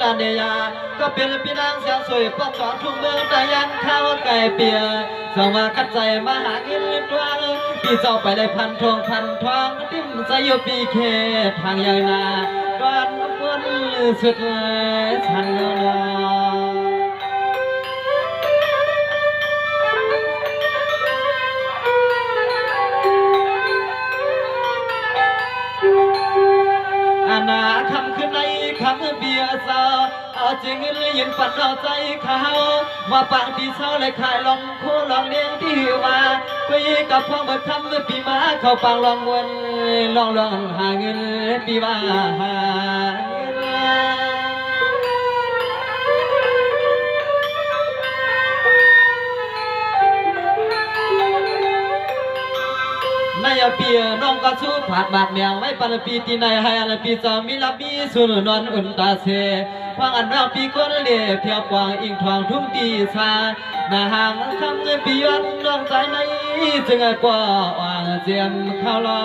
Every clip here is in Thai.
านเดียก็เป็นพี่นางเสียงสวยปกจอทุ่งเมืองแต่ยันข้าวไก่เปียสมาคัดใจมาหาเงินทวงพี่เจ้าไปได้พันทองติ้มใจอยู่ปีเคทางยายนาดวนฝนสุดชันอาณาคำขึ้นในคำเบียซาเอาจริงเลยยืนปัดเอาใจเขาว่าปางที่เช้าเลยขายลองคู่ลองเลี้ยงที่ว่าคุยกับพ่อเมื่อคำปีมาเข้าปางลองวนลองหาเงินปีว่าหาเงินนายเปียน้องก็สู้ผ่านบาดแมวไว้ปันปีที่นายให้อันปีจอมีลับมีสุนนอนอุ่นตาเสพังอันน้องปีก้นเลี้ยเพียวกวางอิงทองทุ่งตีชาหน้าห่างคำเงินปีย้อนน้องใจในจึงกว่าอ่างเจียมข้าวลอ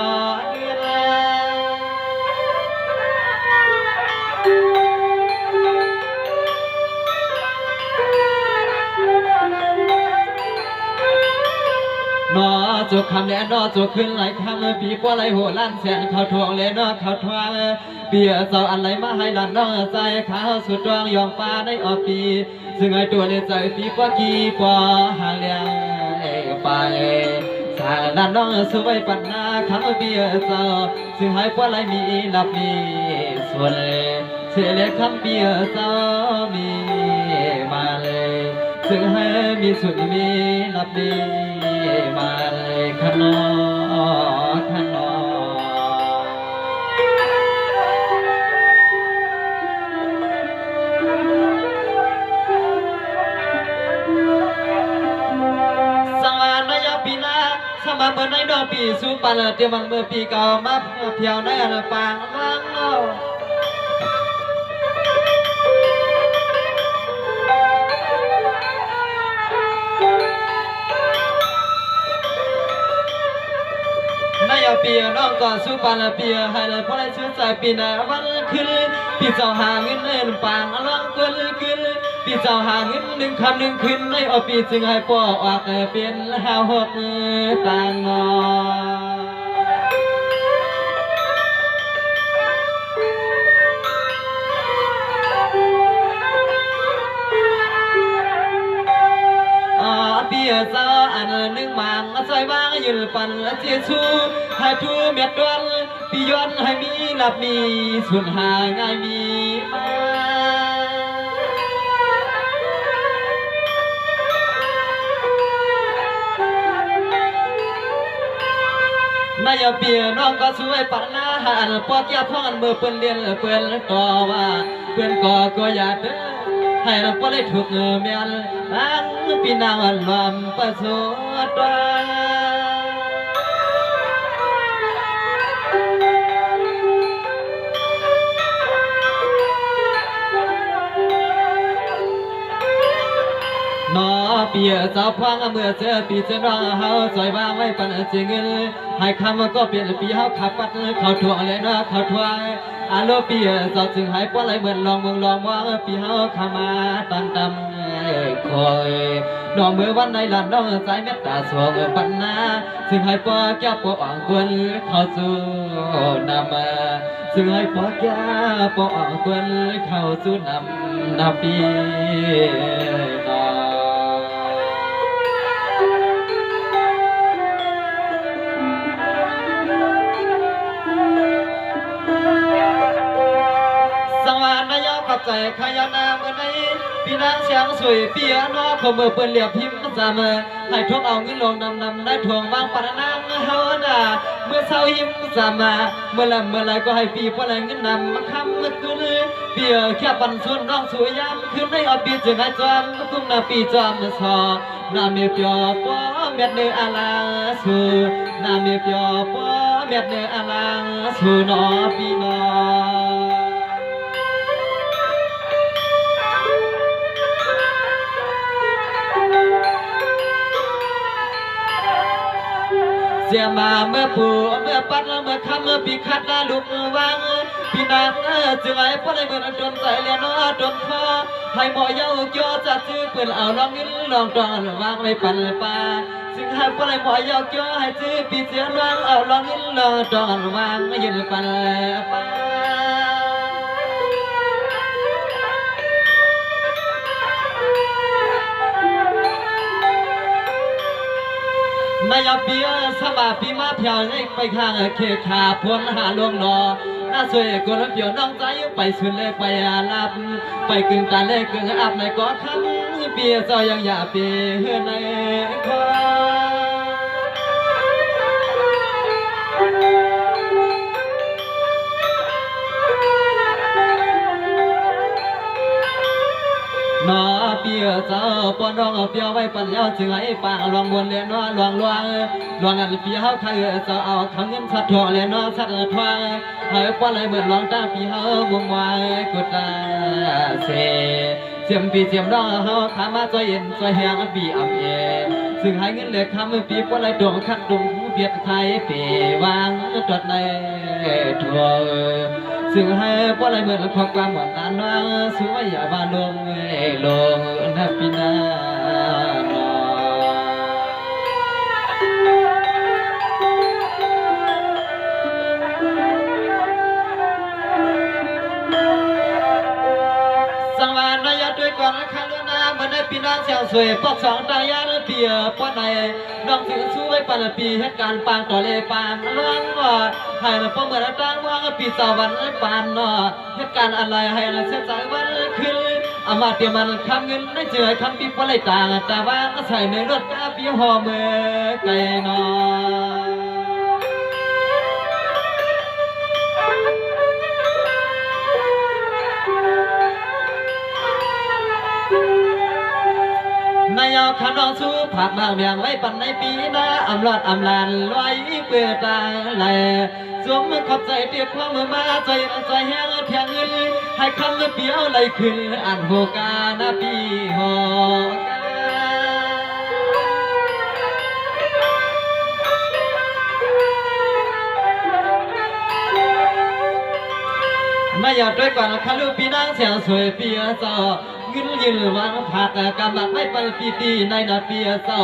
นอจุกคำแลนอจุกขึ้นไหลคำปีกว่าไหลหัวล้านแสนเขาทวงเลนอเขาทวงเบียเจ้าอันไหลมาให้หลานน้องใจขาวสุดดวงยองฟ้าในออกปีซึ่งไอตัวในใจปีกว่ากี่ปอห่างเลี้ยงไปสาหลานน้องสวยปัญหาคำเบียเจ้าซึ่งให้กว่าไหลมีหลับมีส่วนเสียเล็กคำเบียเจ้ามีมาเลยซึ่งให้มีสุดมีหลับดีมาเลยขนอขนอสวรรค์นายปีนาสมาเมื่อในดอกปีสุปันเตียมันเมื่อปีเก่ามาเพียวในอันปางล่างเล่านายเปียน้องก่อนสุปานเปียให้เลยพอได้ชื่อใจปีนาวันขึ้นปีเจ้าหาเงินในปางล่างขึ้นปีเจ้าหาเงินหนึ่งคำหนึ่งขึ้นในอปีจึงให้ปอออกเป็นหาหกต่างงอเปียเจ้าอันหนึ่งมังใจบ้างยืนปันเจียชูให้ทูเม็ดดวนปีย้อนให้มีหลับมีสุดหาง่ายมีมานายเปียน้องก็ช่วยปัญหาหันปอดยาพ่อนเมื่อเปิ้นเรียนเปิ้นต่อว่าเปิ้นก็อยากเด้อให้เราปอได้ถูกเมียนนั่งปีนางอันลำประสดตานอเปียเจ้าพังเมื่อเจอปีเจน้องเฮาซอยบ้างไว้ปันเจเงินให้คำก็เปลี่ยนปีเฮาขับปัดเขาทวงเลยนะเขาทวงอาโลเปียเจ้าจึงให้ป้อนไหลเหมือนลองเมืองลองว่าปีเฮาขามาตันตำคอยน้องเมื่อวันในหลานน้องใจเมตตาสวงปันนาซึ่งให้ป้อแก้วป้ออ่างควรเข้าสู่นำซึ่งให้ป้อแก้วป้ออ่างควรเข้าสู่นำปีขับใจขยานาเมื่อในปีนางเสียงสวยเปียนอขมเมื่อเปิ้นเหลียบพิมพ์จำให้ทวงเอาเงินลงนำได้ทวงวางปานนางเฮาน่ะเมื่อเช้าหิมจำเมื่อไรก็ให้ปีเพราะไรเงินนำมาคำเมื่อคืนเปียแค่ปันส่วนน้องสวยยามคืนในอปีจึงให้จอมทุ่งนาปีจอมสอนาเมียเปียป้อเม็ดเนื้ออาลาสูนาเมียเปียป้อเม็ดเนื้ออาลาสูนอปีนอส เสียมาเมื่อปู่เมื่อปัดเมื่อคำเมื่อปีคัดลูกวางพี่นางจึงไอ้พ่อในเมื่อจนใจเลียนจนคอให้หมอเย้าเกี่ยวจะซื้อปืนเอาลองนิ้นลองตอนวางไว้ปั่นปลาซึ่งให้พ่อในหมอเย้าเกี่ยวให้ซื้อปีเสียนวางเอาลองนิ้นลองตอนวางไม่ยืนปั่นปลานายเบียสบาปีมาเพียวให้ไปข้างเขตขาพวนหาลวงนอน่าสวยกลเปียวน้องใจไปสุดเลยไปลับไปกึ่งตาเล็กกึ่งอับในก็คำเบียซอยยังอย่าเปียในคอนอเปียเจ้าปอนรองเปียวไว้ปัญญาจึงให้ปางลองบนเลียนว่าลวงลวงลวงอันเปียวใครเจ้าเอาคำเงินสัตว์ทองเลียนว่าสัตว์ทองให้ป้อนเลยเหมือนลองตาปีเฮามุมวายกดตาเสียมปีเสียมน้องเฮาขามาจอยเย็นจอยแหงปีอ่ำเอซึ่งให้เงินเหลือคำปีป้อนเลยดวงคัดดุงเบียดไทยปีวางจดในทัวซึ่งให้ป้อนเลยเหมือนของความหวานตาน้องสวยอย่าบานลงลงนับปีนาสังวานนายด้วยก่อนข้างเรือน้ำมันได้ปีนางเสียงสวยปอกสองตายาเปียป้อนในน้องถือสู้ไว้ปันปีเหตุการณ์ปางต่อเลยปางล้วนว่าให้เราป้องเมื่อตั้งว่างปีสวรรค์ปานนอเหตุการณ์อะไรให้เราเสียใจวันขึ้นอามาเตรียมมันคำเงินได้เจอคำปีป้อนเลยต่างแต่ว่าใส่ในรถกาปีห่อเมื่อไก่นอนายเอาขนมสู้ผักบางเมียงไว้ปั่นในปีหน้าอำลอดอำลานลอยเปื่อตาไหลสวมมือขอบใจเตียบพวงมือมาใจแห้งเทียงเงินให้คำเมื่อเปียวไหลขึ้นอันโหกาหน้าปีหอกา อยากด้วยก่อนคาลูปีนางเสียงสวยเปียซอเงินยืนวางผักกำลังไม่ไปปีตีในนาเปียซอ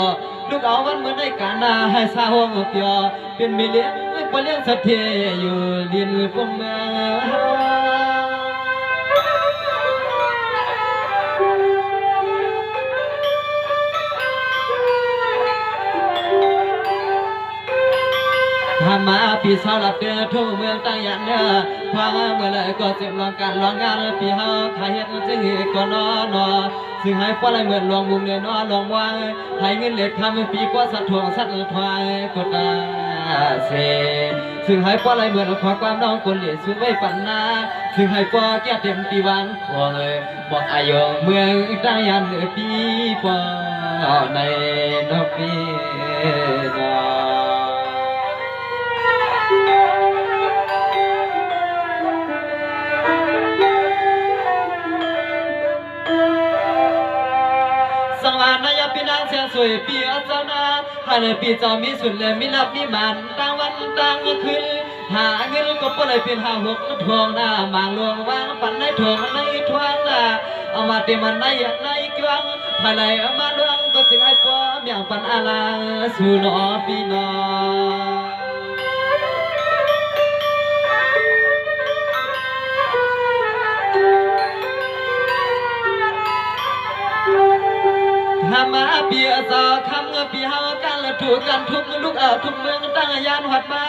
ลูกเอาวันเหมือนในกานาให้สาวงเปียเป็นมิเลี้ยงปเลี้ยงสะเทอยู่ดินปุ่มเมืองมาปีสาวหลับเดือทุ่งเมืองตั้งยันเนื้อพอเมื่อไรก็เจ็บลองการลองงานปีเฮาขายเห็ดจึงเหตุก็นอนซึ่งให้ป้อไรเหมือนลองมุมเนี่ยนอลองวางให้เงินเหล็กทำปีกว่าสัตว์ทวงสัตว์ทวายกดาเสซึ่งให้ป้อไรเหมือนขอความน้องคนเหลี่ยสู้ไว้ฝันนาซึ่งให้ป้อแก่เต็มปีวันควงบอกอายุเมืองตั้งยันปีป้อในนปีนอสังวานนายปีนางเสียงสวยปีอาเจ้านาให้ในปีเจ้ามีสุดเลยมีนับมีมันตั้งวันตั้งคืนหาเงินก็ปเลยเป็นหาหกทวงหน้ามางลวงวางปันในทวงในทวงหน้าเอามาเตมันในอย่างในกวางภายในเอามาลวงก็จึงให้ป้อมอย่างปันอาลาสู่นอปีนอหามาเปียสอคำเงือปีเฮากันละถูกกันทุกลูกทุกเมืองตั้งยานหัดมา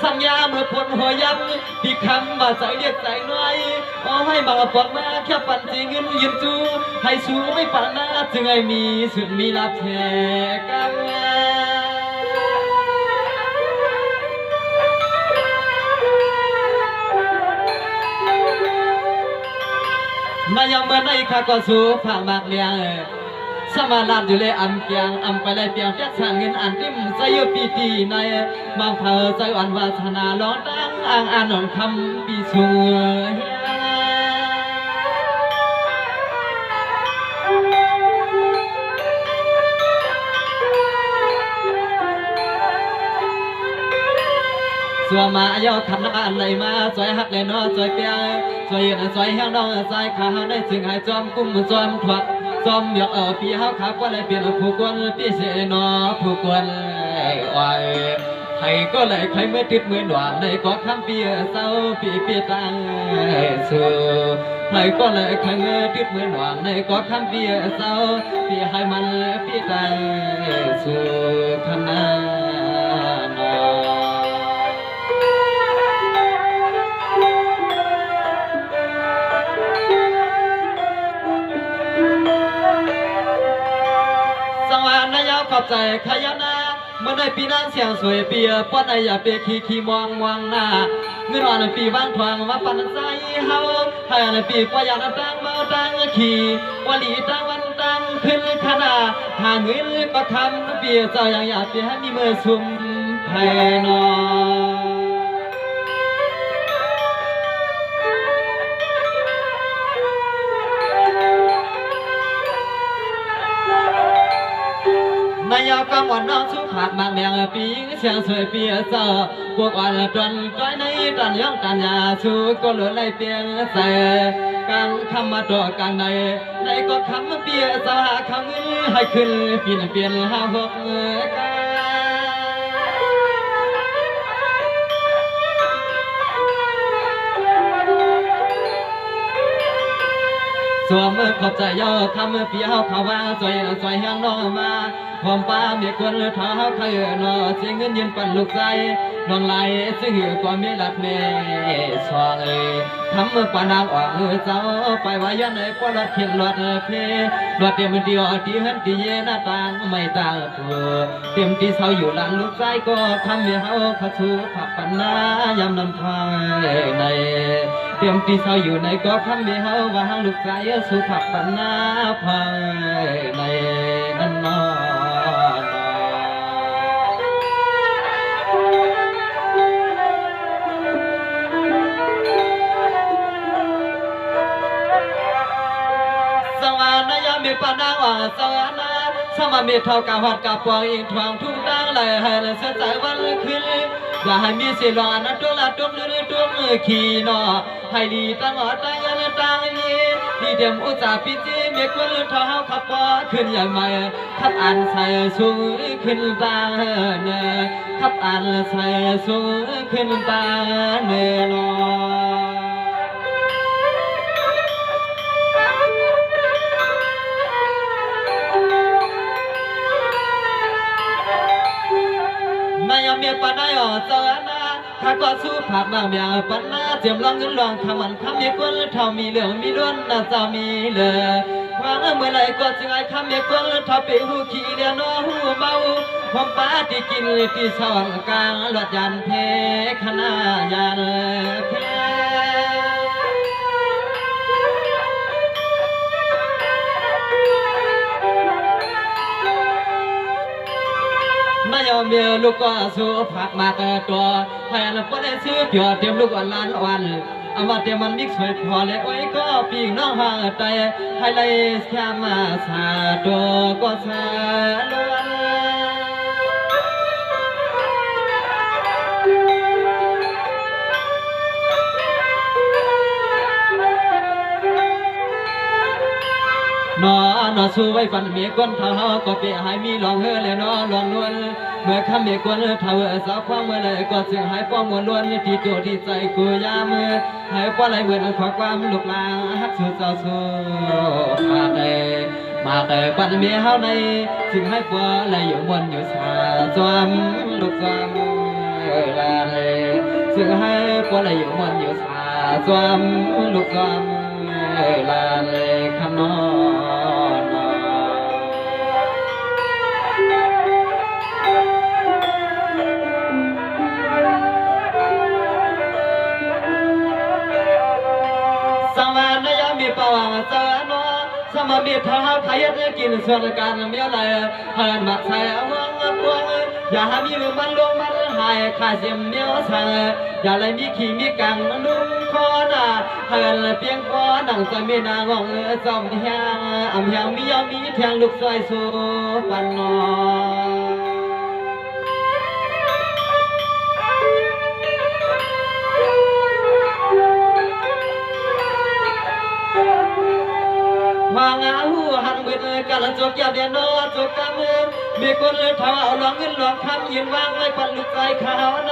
สัญญาเมื่อผลหัวย้ำปีคำมาใจเรียกใจน้อยเอาให้มาปอกมาแค่ปั่นจีเงินยืมจูให้สู้ไม่ปั่นหน้าจึงให้มีสุดมีลับแทกันนายามเมื่อในข้าก็สู้ผ่างมากเลี้ยงสมาลานอยู่เลยอันเปียงอันไปเลยเปียงแจ็คสันเงินอันติ้มใจยุปีตีในบางเผอใจอ่อนวาสนาร้องดังอ่างอ่านนคำปีสวย สัวมาเยาขันอันไหลมาสวยหักเลยน้อสวยเปียสวยยืนสวยแห้งน้องสายขาได้จึงให้จอมกุ้มจอมถวักจอมหยอกปีเฮาขับว่าเลยเปลี่ยนผู้กวนปีเสนอผู้กวนอ้อยใครก็เลยใครเมื่อติดมือหวานในก็คำเปียเศร้าปีเปียตังสู้ใครก็เลยใครเมื่อติดมือหวานในก็คำเปียเศร้าปีให้มันปีตังสู้ขนาขอบใจขยันนาเมื่อได้ปีนั้นเสียงสวยเปียป้อนไออย่าเปียขี้มองหน้าเงินวันปีวางทวงมาปั่นใจเฮาให้ในปีป้อยากดังเมาดังขี่วันลีดังวันดังขึ้นขนาหาเงินก็ทำเปียเจ้าอย่างอยากเปียให้มีมือซุ่มไทยนอนายกำวันน้องสุขาดมากแมงปีเสียงสวยเปียเจ้าพวกอ่อนจนจ้อยในตันย่องตันยาสู้ก็เหลือไรเปียงใส่กลางคำมาตัวกลางในก็คำเปียเจ้าหาคำให้ขึ้นเปลี่ยนหาหกกันสวมขอบใจย่อคำเปียเขาว่าสวยแห้งน้องมาหอมป้าเมียกวนเท้าใครนอเสียงเงินยืนปั่นลูกใจน้องไหลซื้อความมีหลัดเมย์สองทำปานางอ่างเจ้าไปว่ายันในปลดเขียนรถเพรถเต็มเดียวที่หันที่เย็นหน้าต่างไม่ต่างตัวเต็มที่เศร้าอยู่หลังลูกใจก็คำเมียเขาขัดสู้ขับปันนายำนำทางในเตรียมที่เศร้าอยู่ในก็คำเมียเขาว่าหางลูกใจสู้ขับปันนาพังในนั่นนอสวรรค์ยามมีปานางว่าสวรรค์สมามีเท่ากับหัดกับปองอิงทวงทุ่งดังเลยให้เสียใจวันขึ้นอย่าให้มีสิรอนะตัวละตัวนึงตัวมือขี่นอให้ดีตั้งอดตั้งยันตั้งนี้ดีเดียมอุตส่าห์พิจิเมียคนเท้าขับปอขึ้นอย่างใหม่ขับอันใส่สูงขึ้นตาเนขับอันใส่สูงขึ้นตาเนนอนายเมียปานายอ๋อเจ้านาข้าก็สู้ผักบางอย่างปานนาเจียมลองเงินลองทำมันคำเมียกวนเท่ามีเหลืองมีล้วนน่าเจ้ามีเลยควางเมื่อไรก็จึงไอ้คำเมียกวนเท่าไปหูขี้เดียนอหูเมาความป้าที่กินที่สอนกลางหลอดยันเพขนายันเพนายเมียลูกก็สู้ผักมาแต่ตัวแทนก็ได้ซื้อเผื่อเตรียมลูกวันล้านวันเอามาเตรียมมันมิกซ์ไว้พอเลยโอ้ยก็ปีน้องห่างใจให้เลยแค่มาสาตัวก็สาล้วนนอสู้ไว้ฟันเมียก้นเท่าก็เปียให้มีลองเฮเลยนอลองนวลเมื่อคำเมียก้นเท่าสาวความเมื่อเลยก็เสียงหายป้องมวลล้วนที่ตัวที่ใจกูยามือให้ป้อไหลเหมือนขอความลุกลางฮักสู้เจ้าสู้มาแต่ปันเมียเฮาในจึงให้ป้อไหลอยู่บนอยู่สาจอมลูกจอมลาเลยจึงให้ป้อไหลอยู่บนอยู่สาจอมลูกจอมลาเลยคำนอปวังเจอโนสมบิดเท้าไทยจะกินส่วนการเมียไหลเฮินมาใส่ห่วงห่วงอย่าให้มีมันลงมันหายขาเสียมเมียวสั่งอย่าเลยมีขี้มีกังนุ่มคอหน้าเฮินเพียงคอดังจะมีนางงจอมเฮียงอำเฮียงมียอมมีเทียงลูกซอยสู้ปันนอ ปิดการจกยาเดียนอจกกำมีคนเท่าเอาหลอกเงินหลอกคำยืนวางไว้ปันลูกใจขาวใน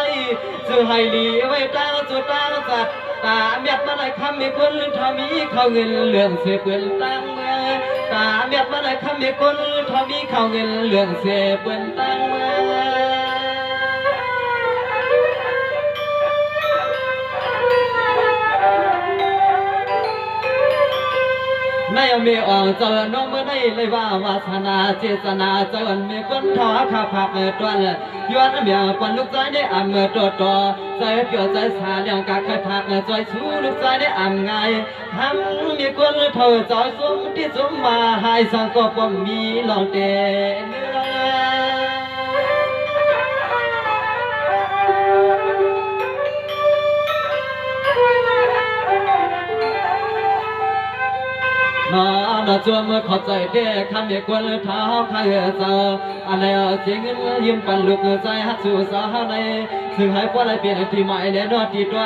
ซื้อให้ดีไว้ตาจุดตาจัดตาเมียดมาเลยคำมีคนเท่ามีเข้าเงินเหลืองเสียเปื่อนตังตาเมียดมาเลยคำมีคนเท่ามีเข้าเงินเหลืองเสียเปื่อนตังในมีอ่องเจอน้องเมื่อได้เลยว่าวาสนาเจตนาเจอมีคนทอข้าผักตัวย้อนเมียปันลูกใจได้อ่ำตัวต่อใจเกี่ยวใจสาเลี้ยงกาไข่ผักใจสู้ลูกใจได้อ่ำไงทำมีคนเท่าจอยสมที่สมมาให้สังก็บ่มีลองเตเนื้อนอนจวมขอใจเด็กคำเด็กวันเท้าใครเจออะไรเสียงเงินยืมปันลูกใจฮักสู่สาวในซึ่งให้พวกอะไรเปลี่ยนที่ใหม่แน่นอนที่ตัว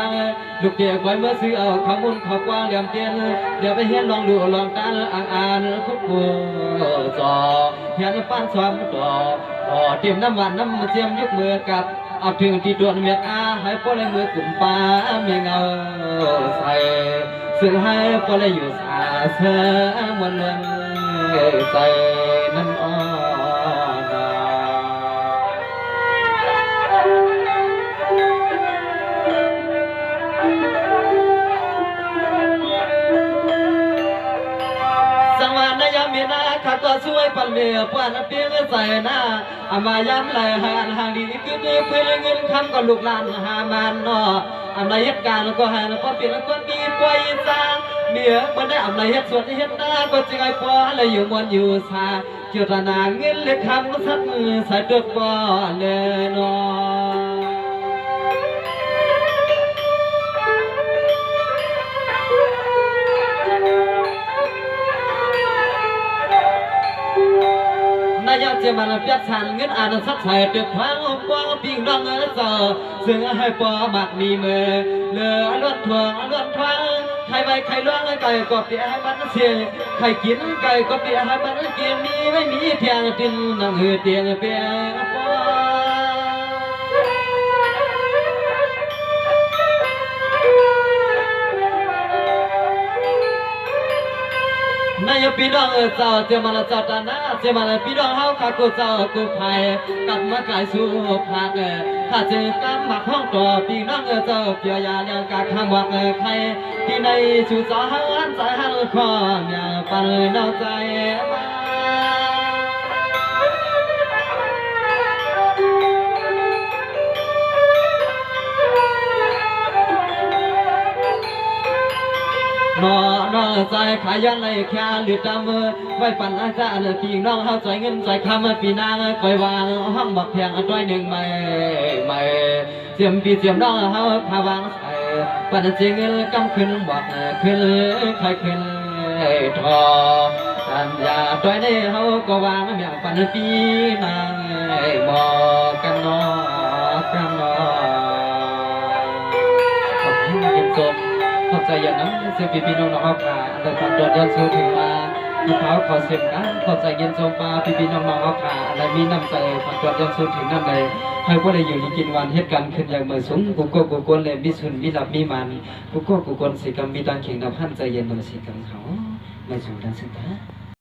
ลูกเด็กไว้เมื่อซื้อเอาขมุนขอกว้างเหลี่ยมเตียนเดี๋ยวไปเห็นลองดูลองตาอ่านคุกกูจอเห็นปั้นซ้อมต่อเตรียมน้ำหวานน้ำเจียมยกมือกับเอาถึงที่ตัวเมียอาให้พวกอะไรมือกลุ่มป้ามีเงาใส่ซึ่งให้พวกอะไรอยู่สาเสมันวันใจนั้นอ่อนสังวานยามีนาขัดตัวช่วยปันเมียปานเพียงใส่หน้าอามาย้ำไหลหานห่างดีคือเพื่อเงินคำก็ลูกหลานหามันนออำนาจเหตุการณ์ก็หาก็เปลี่ยนก็มีป่วยซาเมียมันได้อำนาจเหตุส่วนเหตุหน้าก็จึงไอ้ปอเลยอยู่มวนอยู่ซาเกี่ยวกับนางเงินเล็กคำก็สักใส่ตัวปอเลยนอนายเจ้ามันเปียกสันเงินอ่านสักใส่ตึกพังกว้างพิงดังเจอซึ่งให้ปอมักมีมือเลือล้วนทวงล้วนทวงใครไปใครล้วนไก่ก็เปียให้มันเสียใครกินไก่ก็เปียให้มันกินมีไม่มีเพียงตินนั่งเตียงเปียปอนายพี่น้องเจ้าเจ้ามาละเจ้าตาหน้าเจ้ามาละพี่น้องเฮาข้ากูเจ้ากูไผ่กลับมาไก่สู่ภาคข้าเจอกำหมักห้องต่อพี่น้องเจ้าเปียยาเลี้ยงกาข้างวักใครที่ในสู่สาวหันใจหันคออย่าปันนอกใจมาน้องใจขายยันเลยแค่หรือจำไว้ปั่นอาจารย์พี่น้องเฮาใจเงินใจคำปีนางคอยวางห้องบักเพียงตัวหนึ่งไม่เสียมพี่เสียมน้องเฮาพาวางใส่ปั่นเสียเงินกำขึ้นบักขึ้นใครขึ้นทอตามยาตัวนี้เฮาก็วางเมียปั่นปีนางบอกกันนอกันนอขอบคุณเย็นจบขอบใจอย่างนั้นเสียพี่น้องเอาขาแต่ตอนโดดยันสู้ถึงมาพี่เขาขอเสียงกันขอบใจเย็นจมปลาพี่น้องเอาขาและมีน้ำใจตอนโดดยันสู้ถึงน้ำใดให้พวกเราอยู่ในกินวันเหตุการณ์ขึ้นอย่างเมื่อสูงกูก็กูกวนเลยมีสุนมีหลับมีมันกูก็กูกวนสิกรรมมีตังเข่งดับพันใจเย็นนำสิกรรมเขาไม่สูงดังสิตา